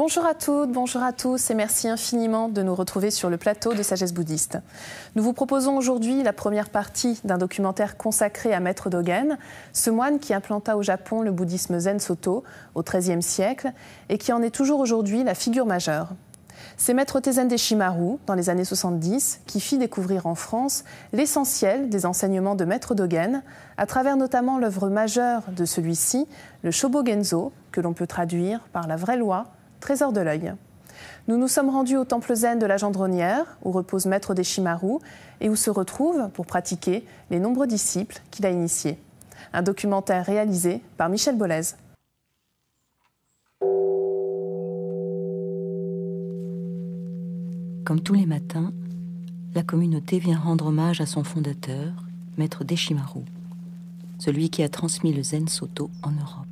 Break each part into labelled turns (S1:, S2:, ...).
S1: Bonjour à toutes, bonjour à tous et merci infiniment de nous retrouver sur le plateau de Sagesse Bouddhiste. Nous vous proposons aujourd'hui la première partie d'un documentaire consacré à Maître Dogen, ce moine qui implanta au Japon le bouddhisme Zen Soto au XIIIe siècle et qui en est toujours aujourd'hui la figure majeure. C'est Maître Tezen Deshimaru, dans les années 70, qui fit découvrir en France l'essentiel des enseignements de Maître Dogen, à travers notamment l'œuvre majeure de celui-ci, le Shobogenzo, que l'on peut traduire par la vraie loi, trésor de l'œil. Nous nous sommes rendus au temple zen de la Gendronnière, où repose Maître Deshimaru, et où se retrouvent, pour pratiquer, les nombreux disciples qu'il a initiés. Un documentaire réalisé par Michel Bollez.
S2: Comme tous les matins, la communauté vient rendre hommage à son fondateur, Maître Deshimaru, celui qui a transmis le Zen Soto en Europe.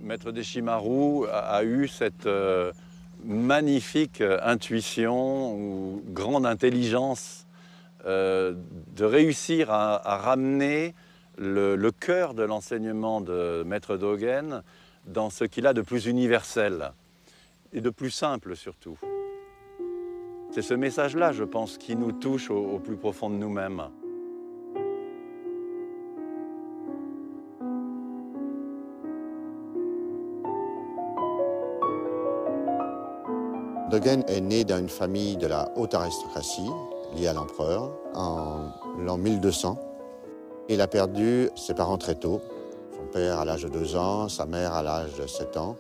S3: Maître Deshimaru a eu cette magnifique intuition ou grande intelligence de réussir à ramener le cœur de l'enseignement de Maître Dogen dans ce qu'il a de plus universel et de plus simple surtout. C'est ce message-là, je pense, qui nous touche au plus profond de nous-mêmes.
S4: Dogen est né dans une famille de la haute aristocratie, liée à l'empereur, en l'an 1200. Il a perdu ses parents très tôt. Son père à l'âge de 2 ans, sa mère à l'âge de 7 ans.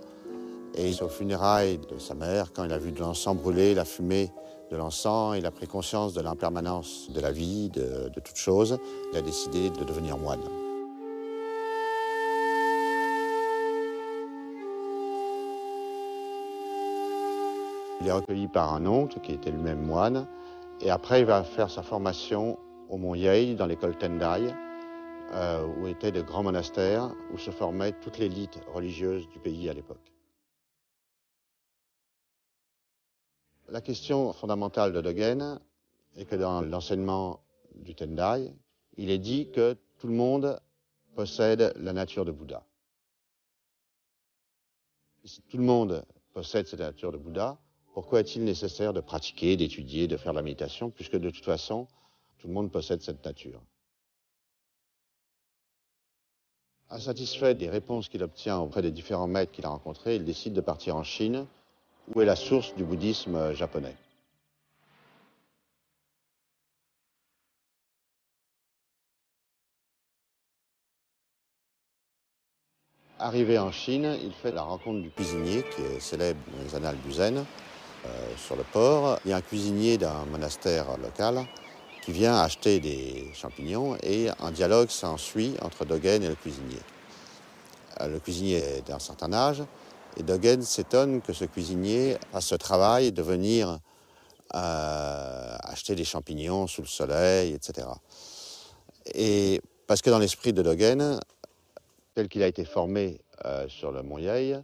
S4: Et aux funérailles de sa mère, quand il a vu de l'encens brûler, la fumée de l'encens, il a pris conscience de l'impermanence de la vie, de toute chose. Il a décidé de devenir moine. Il est recueilli par un oncle qui était lui-même moine. Et après, il va faire sa formation au Mont Yei, dans l'école Tendai, où étaient de grands monastères, où se formait toute l'élite religieuse du pays à l'époque. La question fondamentale de Dogen est que dans l'enseignement du Tendai, il est dit que tout le monde possède la nature de Bouddha. Si tout le monde possède cette nature de Bouddha, pourquoi est-il nécessaire de pratiquer, d'étudier, de faire de la méditation, puisque de toute façon, tout le monde possède cette nature? Insatisfait des réponses qu'il obtient auprès des différents maîtres qu'il a rencontrés, il décide de partir en Chine, où est la source du bouddhisme japonais. Arrivé en Chine, il fait la rencontre du cuisinier, qui est célèbre dans les annales du Zen, sur le port. Il y a un cuisinier d'un monastère local qui vient acheter des champignons et un dialogue s'ensuit entre Dogen et le cuisinier. Le cuisinier est d'un certain âge et Dogen s'étonne que ce cuisinier a ce travail de venir acheter des champignons sous le soleil, etc. Et parce que dans l'esprit de Dogen, tel qu'il a été formé sur le Mont Yei,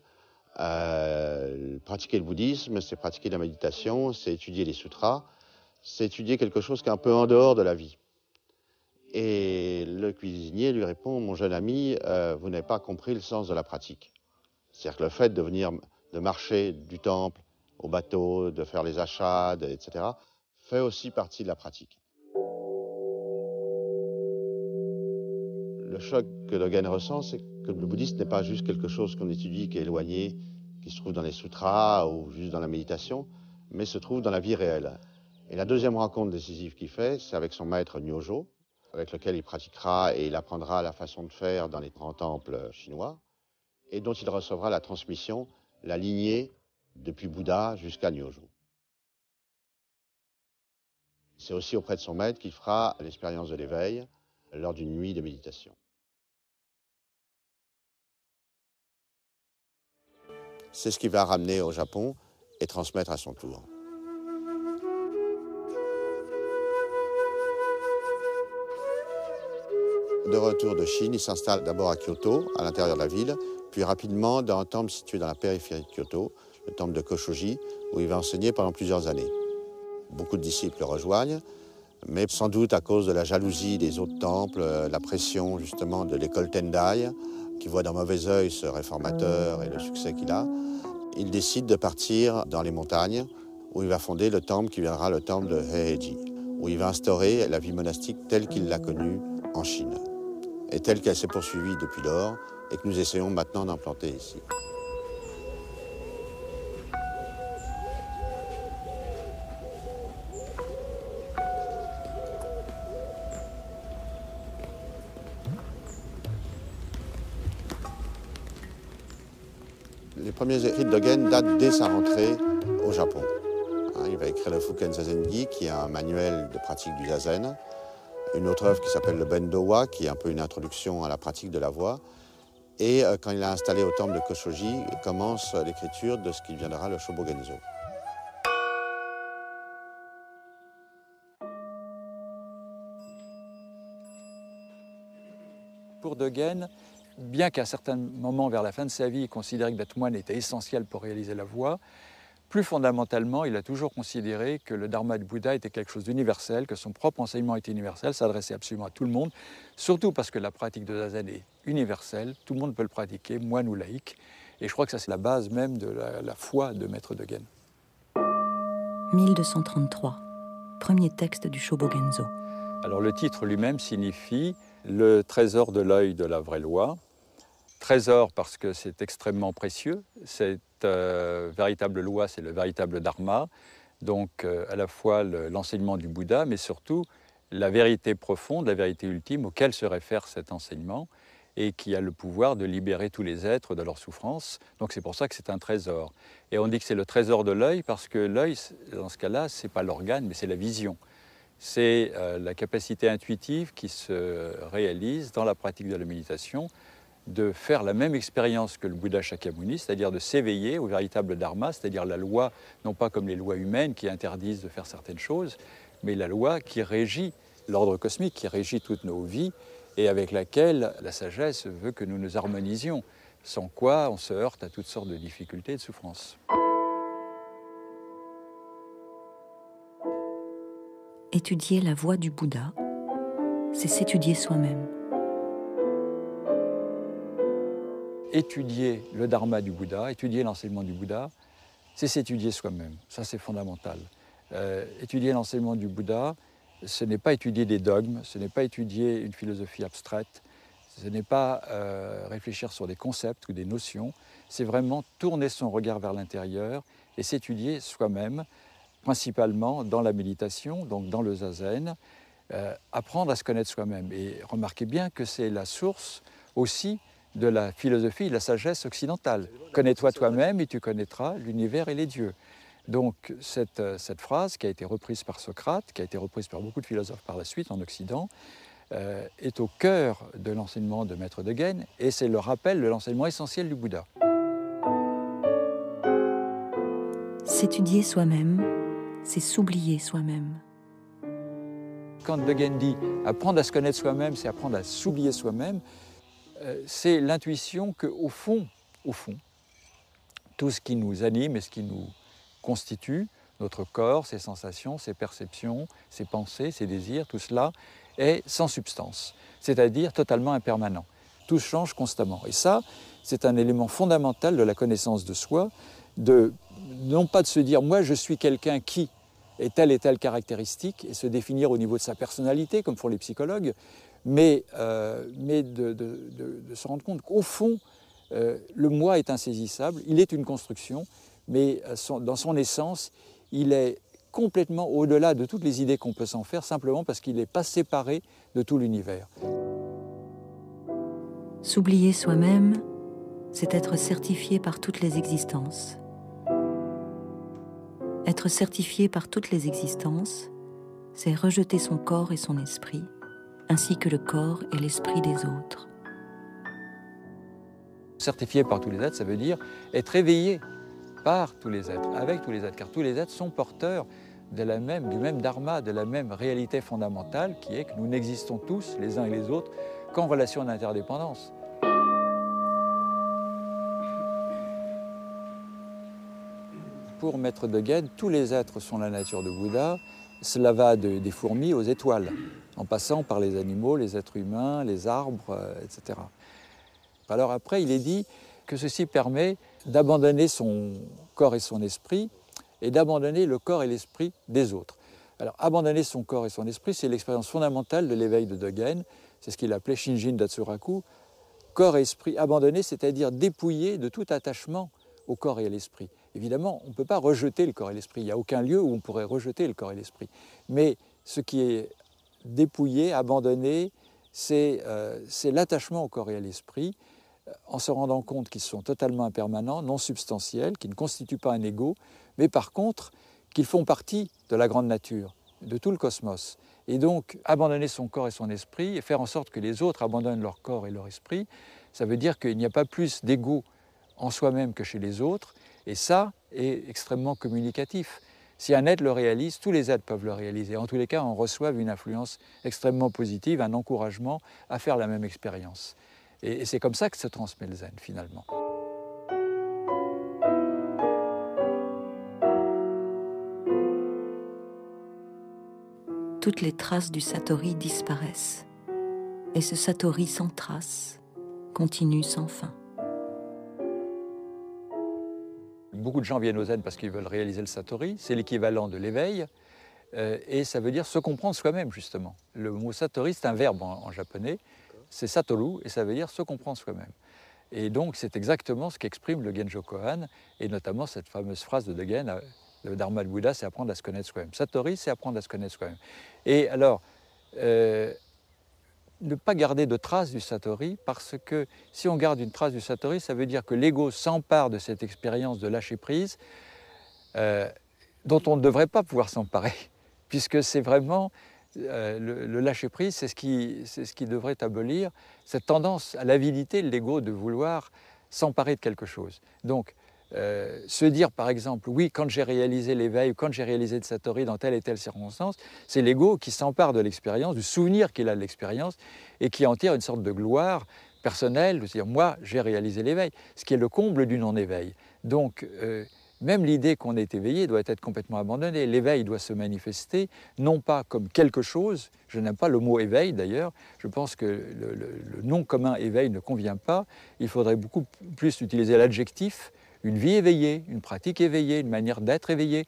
S4: pratiquer le bouddhisme, c'est pratiquer la méditation, c'est étudier les sutras, c'est étudier quelque chose qui est un peu en dehors de la vie. Et le cuisinier lui répond, mon jeune ami, vous n'avez pas compris le sens de la pratique. C'est-à-dire que le fait de marcher du temple au bateau, de faire les achats, etc., fait aussi partie de la pratique. Le choc que Dogen ressent, c'est que le bouddhisme n'est pas juste quelque chose qu'on étudie, qui est éloigné, qui se trouve dans les sutras ou juste dans la méditation, mais se trouve dans la vie réelle. Et la deuxième rencontre décisive qu'il fait, c'est avec son maître Nyojo, avec lequel il pratiquera et il apprendra la façon de faire dans les grands temples chinois, et dont il recevra la transmission, la lignée depuis Bouddha jusqu'à Nyojo. C'est aussi auprès de son maître qu'il fera l'expérience de l'éveil lors d'une nuit de méditation. C'est ce qu'il va ramener au Japon et transmettre à son tour. De retour de Chine, il s'installe d'abord à Kyoto, à l'intérieur de la ville, puis rapidement dans un temple situé dans la périphérie de Kyoto, le temple de Koshoji, où il va enseigner pendant plusieurs années. Beaucoup de disciples le rejoignent, mais sans doute à cause de la jalousie des autres temples, la pression justement de l'école Tendai, qui voit d'un mauvais œil ce réformateur et le succès qu'il a, il décide de partir dans les montagnes où il va fonder le temple qui viendra le temple de Heiji, où il va instaurer la vie monastique telle qu'il l'a connue en Chine et telle qu'elle s'est poursuivie depuis lors et que nous essayons maintenant d'implanter ici. Les premiers écrits de Dogen datent dès sa rentrée au Japon. Il va écrire le Fuken Zazengi, qui est un manuel de pratique du zazen, une autre œuvre qui s'appelle le Bendowa, qui est un peu une introduction à la pratique de la voix. Et quand il est installé au temple de Koshoji, commence l'écriture de ce qui viendra le Shobogenzo.
S5: Pour Dogen, bien qu'à certains moments vers la fin de sa vie, il considérait que d'être moine était essentiel pour réaliser la voie, plus fondamentalement, il a toujours considéré que le dharma du Bouddha était quelque chose d'universel, que son propre enseignement était universel, s'adressait absolument à tout le monde, surtout parce que la pratique de zazen est universelle, tout le monde peut le pratiquer, moine ou laïc, et je crois que ça c'est la base même de la foi de Maître Dogen.
S2: 1233, premier texte du Shobogenzo.
S5: Alors le titre lui-même signifie « le trésor de l'œil de la vraie loi ». Trésor parce que c'est extrêmement précieux, cette véritable loi, c'est le véritable dharma, donc à la fois l'enseignement du Bouddha, mais surtout la vérité profonde, la vérité ultime auquel se réfère cet enseignement et qui a le pouvoir de libérer tous les êtres de leur souffrance. Donc c'est pour ça que c'est un trésor. Et on dit que c'est le trésor de l'œil parce que l'œil, dans ce cas-là, ce n'est pas l'organe, mais c'est la vision. C'est la capacité intuitive qui se réalise dans la pratique de la méditation, de faire la même expérience que le Bouddha Shakyamuni, c'est-à-dire de s'éveiller au véritable dharma, c'est-à-dire la loi, non pas comme les lois humaines qui interdisent de faire certaines choses, mais la loi qui régit l'ordre cosmique, qui régit toutes nos vies, et avec laquelle la sagesse veut que nous nous harmonisions, sans quoi on se heurte à toutes sortes de difficultés et de souffrances.
S2: Étudier la voie du Bouddha, c'est s'étudier soi-même.
S5: Étudier le dharma du Bouddha, étudier l'enseignement du Bouddha, c'est s'étudier soi-même. Ça, c'est fondamental. Étudier l'enseignement du Bouddha, ce n'est pas étudier des dogmes, ce n'est pas étudier une philosophie abstraite, ce n'est pas réfléchir sur des concepts ou des notions, c'est vraiment tourner son regard vers l'intérieur et s'étudier soi-même, principalement dans la méditation, donc dans le zazen, apprendre à se connaître soi-même. Et remarquez bien que c'est la source aussi de la philosophie, de la sagesse occidentale. Connais-toi toi-même et tu connaîtras l'univers et les dieux. Donc cette phrase qui a été reprise par Socrate, qui a été reprise par beaucoup de philosophes par la suite en Occident, est au cœur de l'enseignement de Maître Dogen et c'est le rappel de l'enseignement essentiel du Bouddha.
S2: S'étudier soi-même, c'est s'oublier soi-même.
S5: Quand Dogen dit apprendre à se connaître soi-même, c'est apprendre à s'oublier soi-même, c'est l'intuition qu'au fond, tout ce qui nous anime et ce qui nous constitue, notre corps, ses sensations, ses perceptions, ses pensées, ses désirs, tout cela est sans substance, c'est-à-dire totalement impermanent. Tout change constamment. Et ça, c'est un élément fondamental de la connaissance de soi, non pas de se dire « moi je suis quelqu'un qui est telle et telle caractéristique » et se définir au niveau de sa personnalité, comme font les psychologues, mais de se rendre compte qu'au fond, le moi est insaisissable, il est une construction, mais dans son essence, il est complètement au-delà de toutes les idées qu'on peut s'en faire, simplement parce qu'il n'est pas séparé de tout l'univers.
S2: S'oublier soi-même, c'est être certifié par toutes les existences. Être certifié par toutes les existences, c'est rejeter son corps et son esprit, ainsi que le corps et l'esprit des autres.
S5: Certifié par tous les êtres, ça veut dire être éveillé par tous les êtres, avec tous les êtres, car tous les êtres sont porteurs du même dharma, de la même réalité fondamentale qui est que nous n'existons tous, les uns et les autres, qu'en relation d'interdépendance. Pour Maître Dogen, tous les êtres sont la nature de Bouddha Cela va des fourmis aux étoiles, en passant par les animaux, les êtres humains, les arbres, etc. Alors après, il est dit que ceci permet d'abandonner son corps et son esprit et d'abandonner le corps et l'esprit des autres. Alors, abandonner son corps et son esprit, c'est l'expérience fondamentale de l'éveil de Dogen. C'est ce qu'il appelait Shinjin Datsuraku. Corps et esprit abandonné, c'est-à-dire dépouillé de tout attachement au corps et à l'esprit. Évidemment, on ne peut pas rejeter le corps et l'esprit. Il n'y a aucun lieu où on pourrait rejeter le corps et l'esprit. Mais ce qui est dépouillé, abandonné, c'est l'attachement au corps et à l'esprit, en se rendant compte qu'ils sont totalement impermanents, non substantiels, qui ne constituent pas un ego, mais par contre qu'ils font partie de la grande nature, de tout le cosmos. Et donc, abandonner son corps et son esprit et faire en sorte que les autres abandonnent leur corps et leur esprit, ça veut dire qu'il n'y a pas plus d'ego en soi-même que chez les autres, et ça est extrêmement communicatif. Si un être le réalise, tous les êtres peuvent le réaliser. En tous les cas, on reçoit une influence extrêmement positive, un encouragement à faire la même expérience. Et c'est comme ça que se transmet le zen, finalement.
S2: Toutes les traces du satori disparaissent, et ce satori sans trace continue sans fin.
S5: Beaucoup de gens viennent au zen parce qu'ils veulent réaliser le satori, c'est l'équivalent de l'éveil, et ça veut dire se comprendre soi-même, justement. Le mot satori, c'est un verbe en japonais, c'est satoru, et ça veut dire se comprendre soi-même. Et donc, c'est exactement ce qu'exprime le Genjo Kohan, et notamment cette fameuse phrase de Dogen, le Dharma de Bouddha, c'est apprendre à se connaître soi-même. Satori, c'est apprendre à se connaître soi-même. Et alors, ne pas garder de traces du satori, parce que si on garde une trace du satori, ça veut dire que l'ego s'empare de cette expérience de lâcher-prise dont on ne devrait pas pouvoir s'emparer, puisque c'est vraiment le lâcher-prise, c'est ce qui devrait abolir cette tendance à l'avidité de l'ego de vouloir s'emparer de quelque chose. Donc, se dire par exemple, oui, quand j'ai réalisé l'éveil, ou quand j'ai réalisé le satori dans telle et telle circonstance, c'est l'ego qui s'empare de l'expérience, du souvenir qu'il a de l'expérience, et qui en tire une sorte de gloire personnelle, de se dire, moi, j'ai réalisé l'éveil, ce qui est le comble du non-éveil. Donc, même l'idée qu'on est éveillé doit être complètement abandonnée. L'éveil doit se manifester, non pas comme quelque chose, je n'aime pas le mot éveil d'ailleurs, je pense que le nom commun éveil ne convient pas, il faudrait beaucoup plus utiliser l'adjectif, une vie éveillée, une pratique éveillée, une manière d'être éveillée,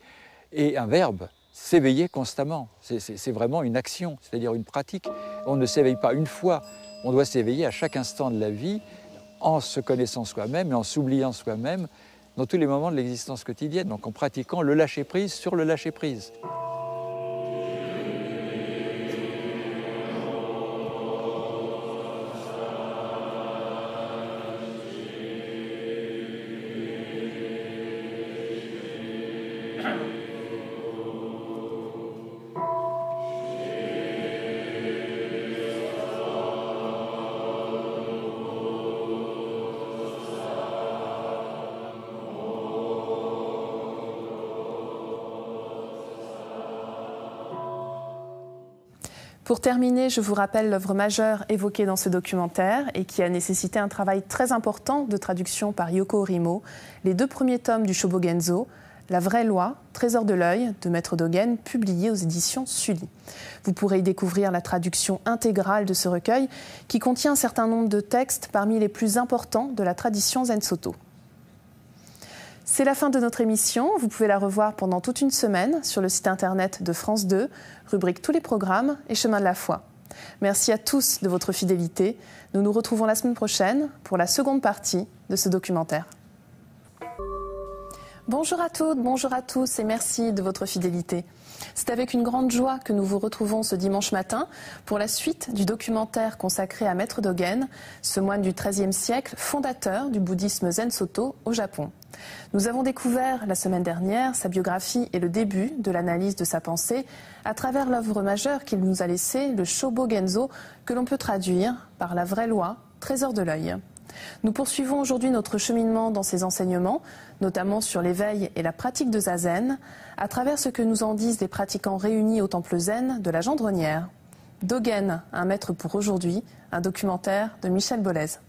S5: et un verbe, s'éveiller constamment. C'est vraiment une action, c'est-à-dire une pratique. On ne s'éveille pas une fois, on doit s'éveiller à chaque instant de la vie, en se connaissant soi-même et en s'oubliant soi-même, dans tous les moments de l'existence quotidienne, donc en pratiquant le lâcher-prise sur le lâcher-prise.
S1: Pour terminer, je vous rappelle l'œuvre majeure évoquée dans ce documentaire et qui a nécessité un travail très important de traduction par Yoko Orimo, les 2 premiers tomes du Shobogenzo, La vraie loi, Trésor de l'œil, de Maître Dogen, publié aux éditions Sully. Vous pourrez y découvrir la traduction intégrale de ce recueil qui contient un certain nombre de textes parmi les plus importants de la tradition Zen Soto. C'est la fin de notre émission. Vous pouvez la revoir pendant toute une semaine sur le site internet de France 2, rubrique Tous les programmes et Chemin de la foi. Merci à tous de votre fidélité. Nous nous retrouvons la semaine prochaine pour la seconde partie de ce documentaire. Bonjour à toutes, bonjour à tous et merci de votre fidélité. C'est avec une grande joie que nous vous retrouvons ce dimanche matin pour la suite du documentaire consacré à Maître Dogen, ce moine du XIIIe siècle, fondateur du bouddhisme Zen Soto au Japon. Nous avons découvert la semaine dernière sa biographie et le début de l'analyse de sa pensée à travers l'œuvre majeure qu'il nous a laissée, le Shobogenzo, que l'on peut traduire par La vraie loi, Trésor de l'œil. Nous poursuivons aujourd'hui notre cheminement dans ses enseignements, notamment sur l'éveil et la pratique de Zazen, à travers ce que nous en disent les pratiquants réunis au temple zen de la Gendronnière. Dogen, un maître pour aujourd'hui, un documentaire de Michel Bollez.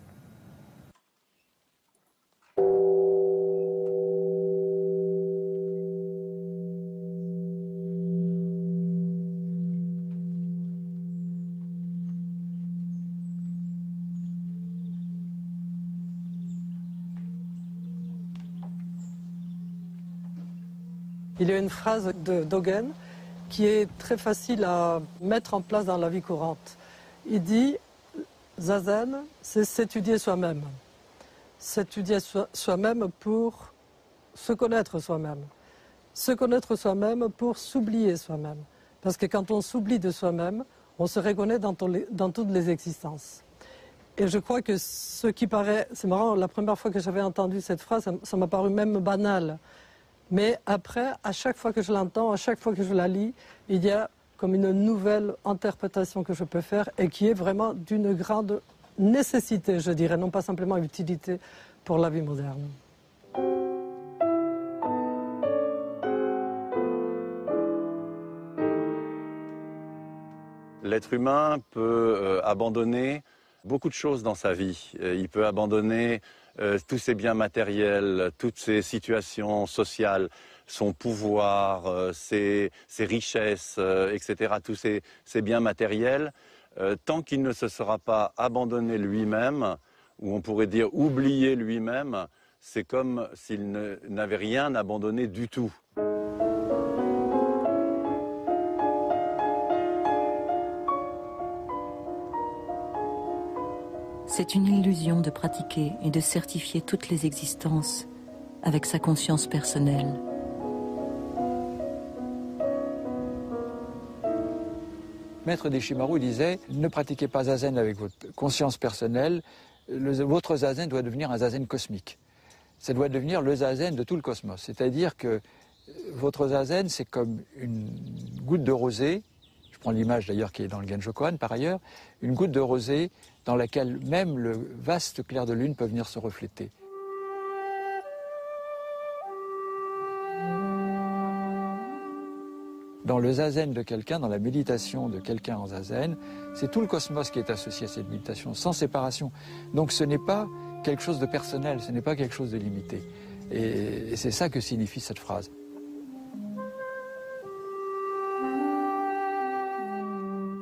S6: Il y a une phrase de Dogen qui est très facile à mettre en place dans la vie courante. Il dit « Zazen, c'est s'étudier soi-même. S'étudier soi-même pour se connaître soi-même. Se connaître soi-même pour s'oublier soi-même. Parce que quand on s'oublie de soi-même, on se reconnaît dans toutes les existences. » Et je crois que ce qui paraît... C'est marrant, la première fois que j'avais entendu cette phrase, ça m'a paru même banal. Mais après, à chaque fois que je l'entends, à chaque fois que je la lis, il y a comme une nouvelle interprétation que je peux faire et qui est vraiment d'une grande nécessité, je dirais, non pas simplement utilité pour la vie moderne.
S3: L'être humain peut abandonner beaucoup de choses dans sa vie. Il peut abandonner tous ses biens matériels, toutes ses situations sociales, son pouvoir, ses richesses, etc., tous ses biens matériels, tant qu'il ne se sera pas abandonné lui-même, ou on pourrait dire oublié lui-même, c'est comme s'il n'avait rien abandonné du tout.
S2: C'est une illusion de pratiquer et de certifier toutes les existences avec sa conscience personnelle.
S5: Maître Deshimaru disait, ne pratiquez pas zazen avec votre conscience personnelle, votre zazen doit devenir un zazen cosmique. Ça doit devenir le zazen de tout le cosmos. C'est-à-dire que votre zazen, c'est comme une goutte de rosée, je prends l'image d'ailleurs qui est dans le Genjo Koan par ailleurs, une goutte de rosée dans laquelle même le vaste clair de lune peut venir se refléter. Dans le zazen de quelqu'un, dans la méditation de quelqu'un en zazen, c'est tout le cosmos qui est associé à cette méditation, sans séparation. Donc ce n'est pas quelque chose de personnel, ce n'est pas quelque chose de limité. Et c'est ça que signifie cette phrase.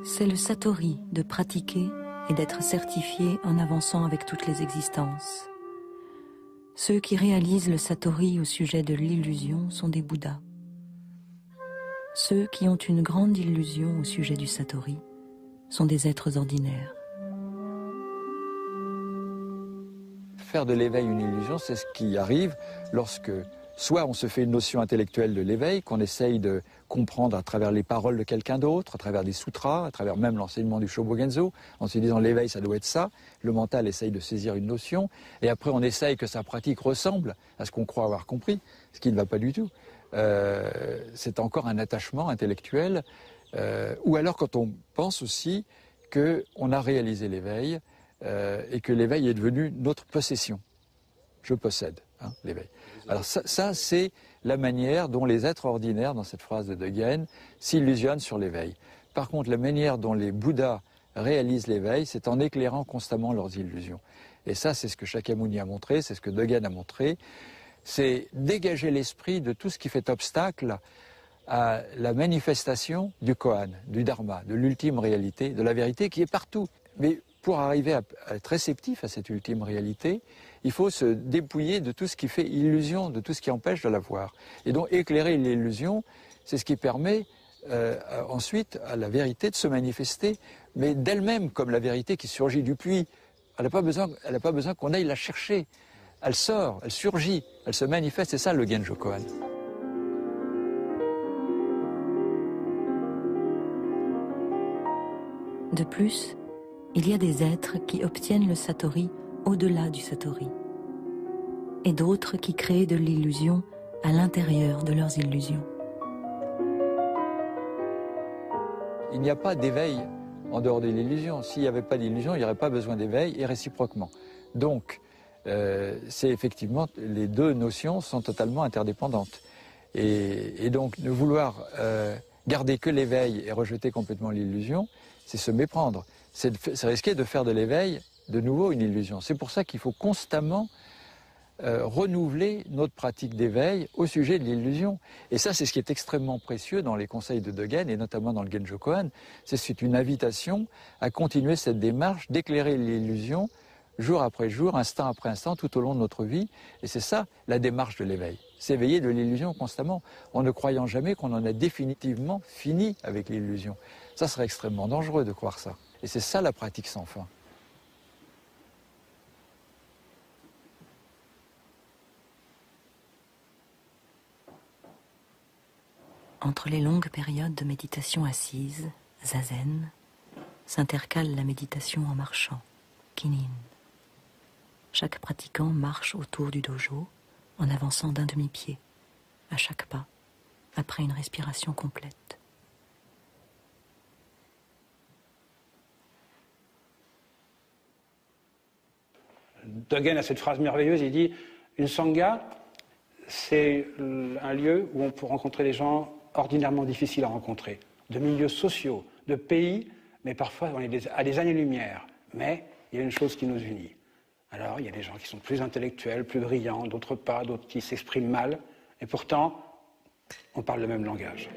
S2: C'est le satori de pratiquer et d'être certifié en avançant avec toutes les existences. Ceux qui réalisent le satori au sujet de l'illusion sont des Bouddhas. Ceux qui ont une grande illusion au sujet du satori sont des êtres ordinaires.
S5: Faire de l'éveil une illusion, c'est ce qui arrive lorsque soit on se fait une notion intellectuelle de l'éveil, qu'on essaye de comprendre à travers les paroles de quelqu'un d'autre, à travers des sutras, à travers même l'enseignement du Shobogenzo, en se disant l'éveil ça doit être ça, le mental essaye de saisir une notion, et après on essaye que sa pratique ressemble à ce qu'on croit avoir compris, ce qui ne va pas du tout. C'est encore un attachement intellectuel, ou alors quand on pense aussi qu'on a réalisé l'éveil, et que l'éveil est devenu notre possession. Je possède l'éveil. Alors ça c'est la manière dont les êtres ordinaires, dans cette phrase de Dogen, s'illusionnent sur l'éveil. Par contre, la manière dont les Bouddhas réalisent l'éveil, c'est en éclairant constamment leurs illusions. Et ça, c'est ce que Shakyamuni a montré, c'est ce que Dogen a montré, c'est dégager l'esprit de tout ce qui fait obstacle à la manifestation du Koan, du Dharma, de l'ultime réalité, de la vérité qui est partout. Mais pour arriver à être réceptif à cette ultime réalité, il faut se dépouiller de tout ce qui fait illusion, de tout ce qui empêche de la voir. Et donc éclairer l'illusion, c'est ce qui permet ensuite à la vérité de se manifester, mais d'elle-même, comme la vérité qui surgit du puits. Elle n'a pas besoin qu'on aille la chercher. Elle sort, elle surgit, elle se manifeste, c'est ça le Genjo Koan.
S2: De plus, il y a des êtres qui obtiennent le satori au-delà du satori, et d'autres qui créent de l'illusion à l'intérieur de leurs illusions.
S5: Il n'y a pas d'éveil en dehors de l'illusion. S'il n'y avait pas d'illusion, il n'y aurait pas besoin d'éveil, et réciproquement. Donc, c'est effectivement, les deux notions sont totalement interdépendantes. Et donc, ne vouloir garder que l'éveil et rejeter complètement l'illusion, c'est se méprendre. C'est risquer de faire de l'éveil, de nouveau, une illusion. C'est pour ça qu'il faut constamment renouveler notre pratique d'éveil au sujet de l'illusion. Et ça, c'est ce qui est extrêmement précieux dans les conseils de Dogen, et notamment dans le Genjo Koan. C'est une invitation à continuer cette démarche d'éclairer l'illusion jour après jour, instant après instant, tout au long de notre vie. Et c'est ça, la démarche de l'éveil. s'éveiller de l'illusion constamment, en ne croyant jamais qu'on en a définitivement fini avec l'illusion. Ça serait extrêmement dangereux de croire ça. Et c'est ça la pratique sans fin.
S2: Entre les longues périodes de méditation assise, zazen, s'intercale la méditation en marchant, kinin. Chaque pratiquant marche autour du dojo en avançant d'un demi-pied, à chaque pas, après une respiration complète.
S7: Dogen a cette phrase merveilleuse, il dit « Une sangha, c'est un lieu où on peut rencontrer des gens ordinairement difficiles à rencontrer, de milieux sociaux, de pays, mais parfois on est à des années-lumière. Mais il y a une chose qui nous unit. Alors il y a des gens qui sont plus intellectuels, plus brillants, d'autres pas, d'autres qui s'expriment mal, et pourtant on parle le même langage. »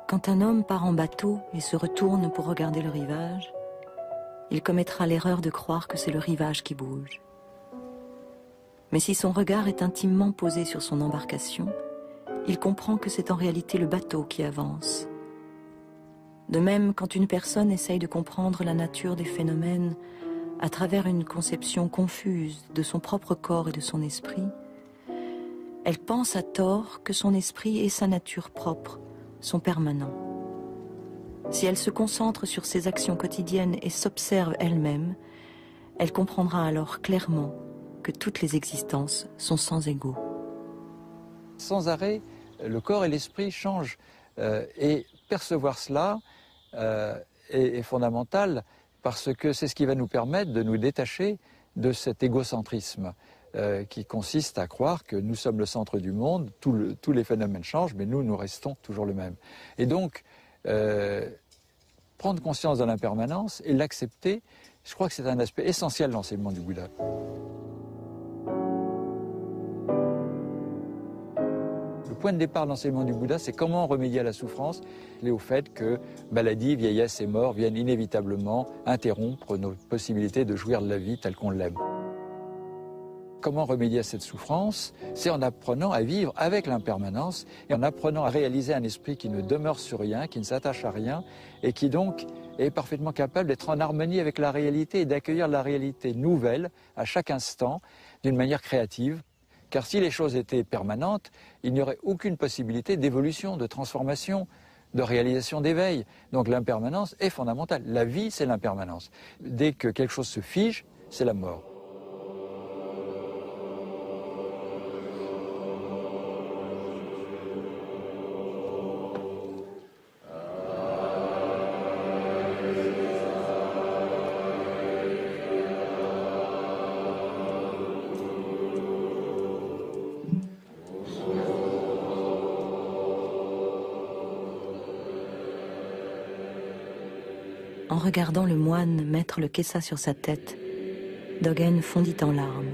S2: Quand un homme part en bateau et se retourne pour regarder le rivage, il commettra l'erreur de croire que c'est le rivage qui bouge. Mais si son regard est intimement posé sur son embarcation, il comprend que c'est en réalité le bateau qui avance. De même, quand une personne essaye de comprendre la nature des phénomènes à travers une conception confuse de son propre corps et de son esprit, elle pense à tort que son esprit et sa nature propre sont permanents. Si elle se concentre sur ses actions quotidiennes et s'observe elle-même, elle comprendra alors clairement que toutes les existences sont sans égaux.
S5: Sans arrêt, le corps et l'esprit changent. Et percevoir cela est fondamental parce que c'est ce qui va nous permettre de nous détacher de cet égocentrisme qui consiste à croire que nous sommes le centre du monde, tous les phénomènes changent, mais nous restons toujours le même. Et donc, prendre conscience de l'impermanence et l'accepter, je crois que c'est un aspect essentiel de l'enseignement du Bouddha. Le point de départ de l'enseignement du Bouddha, c'est comment remédier à la souffrance et au fait que maladie, vieillesse et mort viennent inévitablement interrompre nos possibilités de jouir de la vie telle qu'on l'aime. Comment remédier à cette souffrance? C'est en apprenant à vivre avec l'impermanence et en apprenant à réaliser un esprit qui ne demeure sur rien, qui ne s'attache à rien et qui donc est parfaitement capable d'être en harmonie avec la réalité et d'accueillir la réalité nouvelle à chaque instant d'une manière créative. Car si les choses étaient permanentes, il n'y aurait aucune possibilité d'évolution, de transformation, de réalisation d'éveil. Donc l'impermanence est fondamentale. La vie, c'est l'impermanence. Dès que quelque chose se fige, c'est la mort.
S2: En regardant le moine mettre le kessa sur sa tête, Dogen fondit en larmes.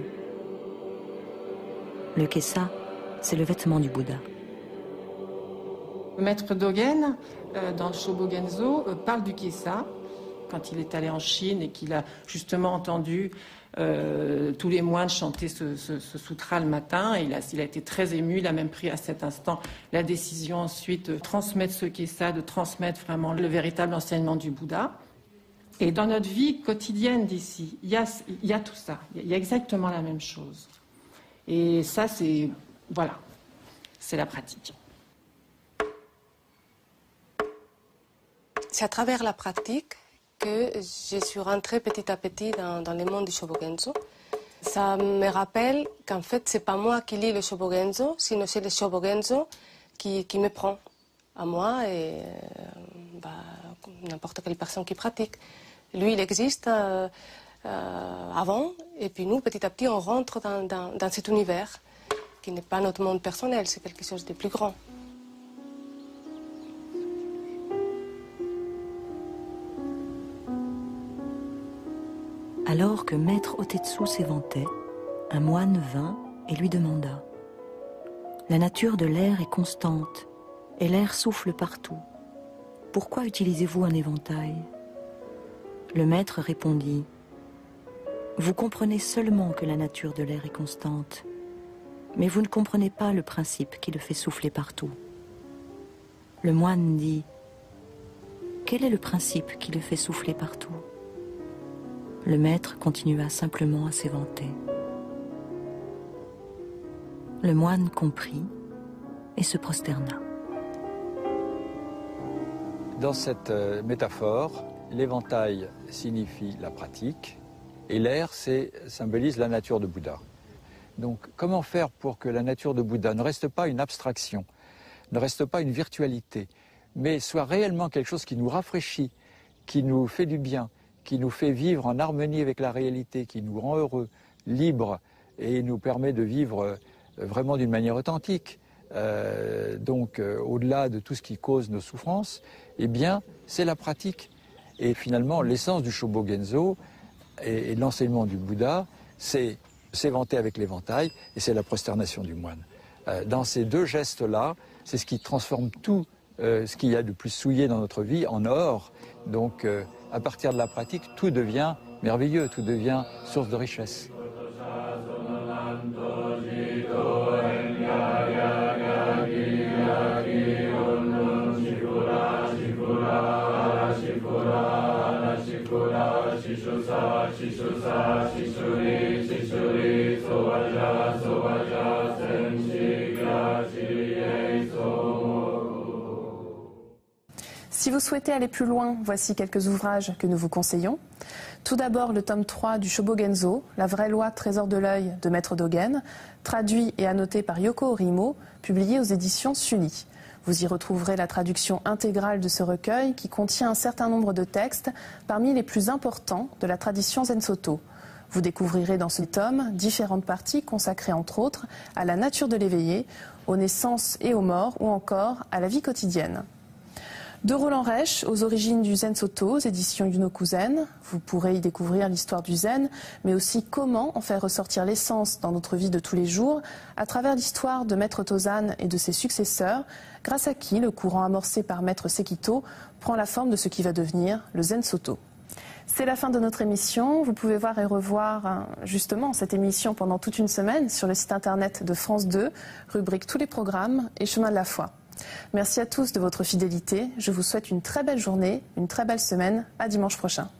S2: Le kessa, c'est le vêtement du Bouddha.
S8: Maître Dogen, dans le Shobogenzo, parle du kessa quand il est allé en Chine et qu'il a justement entendu tous les moines chanter ce sutra le matin. Il a été très ému, il a même pris à cet instant la décision ensuite de transmettre ce kessa, de transmettre vraiment le véritable enseignement du Bouddha. Et dans notre vie quotidienne d'ici, il y a tout ça, il y a exactement la même chose. Et ça, c'est la pratique.
S9: C'est à travers la pratique que je suis rentrée petit à petit dans le monde du Shobogenzo. Ça me rappelle qu'en fait, c'est pas moi qui lis le Shobogenzo, sinon c'est le Shobogenzo qui me prend à moi et n'importe quelle personne qui pratique. Lui, il existe avant, et puis nous, petit à petit, on rentre dans cet univers qui n'est pas notre monde personnel, c'est quelque chose de plus grand.
S2: Alors que Maître Otetsu s'éventait, un moine vint et lui demanda « La nature de l'air est constante et l'air souffle partout. Pourquoi utilisez-vous un éventail ?» Le maître répondit « Vous comprenez seulement que la nature de l'air est constante, mais vous ne comprenez pas le principe qui le fait souffler partout. » Le moine dit « Quel est le principe qui le fait souffler partout ?» Le maître continua simplement à s'éventer. Le moine comprit et se prosterna.
S5: Dans cette métaphore, l'éventail signifie la pratique et l'air symbolise la nature de Bouddha. Donc comment faire pour que la nature de Bouddha ne reste pas une abstraction, ne reste pas une virtualité, mais soit réellement quelque chose qui nous rafraîchit, qui nous fait du bien, qui nous fait vivre en harmonie avec la réalité, qui nous rend heureux, libres et nous permet de vivre vraiment d'une manière authentique. Au-delà de tout ce qui cause nos souffrances, eh bien, c'est la pratique. Et finalement, l'essence du Shobogenzo et de l'enseignement du Bouddha, c'est s'éventer avec l'éventail et c'est la prosternation du moine. Dans ces deux gestes-là, c'est ce qui transforme tout ce qu'il y a de plus souillé dans notre vie en or. Donc, à partir de la pratique, tout devient merveilleux, tout devient source de richesse.
S1: Si vous souhaitez aller plus loin, voici quelques ouvrages que nous vous conseillons. Tout d'abord, le tome 3 du Shobogenzo, La vraie loi, trésor de l'œil de Maître Dogen, traduit et annoté par Yoko Orimo, publié aux éditions Sully. Vous y retrouverez la traduction intégrale de ce recueil qui contient un certain nombre de textes parmi les plus importants de la tradition Zen-Soto. Vous découvrirez dans ce tome différentes parties consacrées entre autres à la nature de l'éveillé, aux naissances et aux morts ou encore à la vie quotidienne. De Roland Reich, aux origines du Zen-Soto, aux éditions Yunoku Zen. Vous pourrez y découvrir l'histoire du Zen, mais aussi comment en faire ressortir l'essence dans notre vie de tous les jours, à travers l'histoire de Maître Tozan et de ses successeurs, grâce à qui le courant amorcé par Maître Sekito prend la forme de ce qui va devenir le Zen-Soto. C'est la fin de notre émission. Vous pouvez voir et revoir justement cette émission pendant toute une semaine sur le site internet de France 2, rubrique tous les programmes et chemin de la foi. Merci à tous de votre fidélité. Je vous souhaite une très belle journée, une très belle semaine. À dimanche prochain.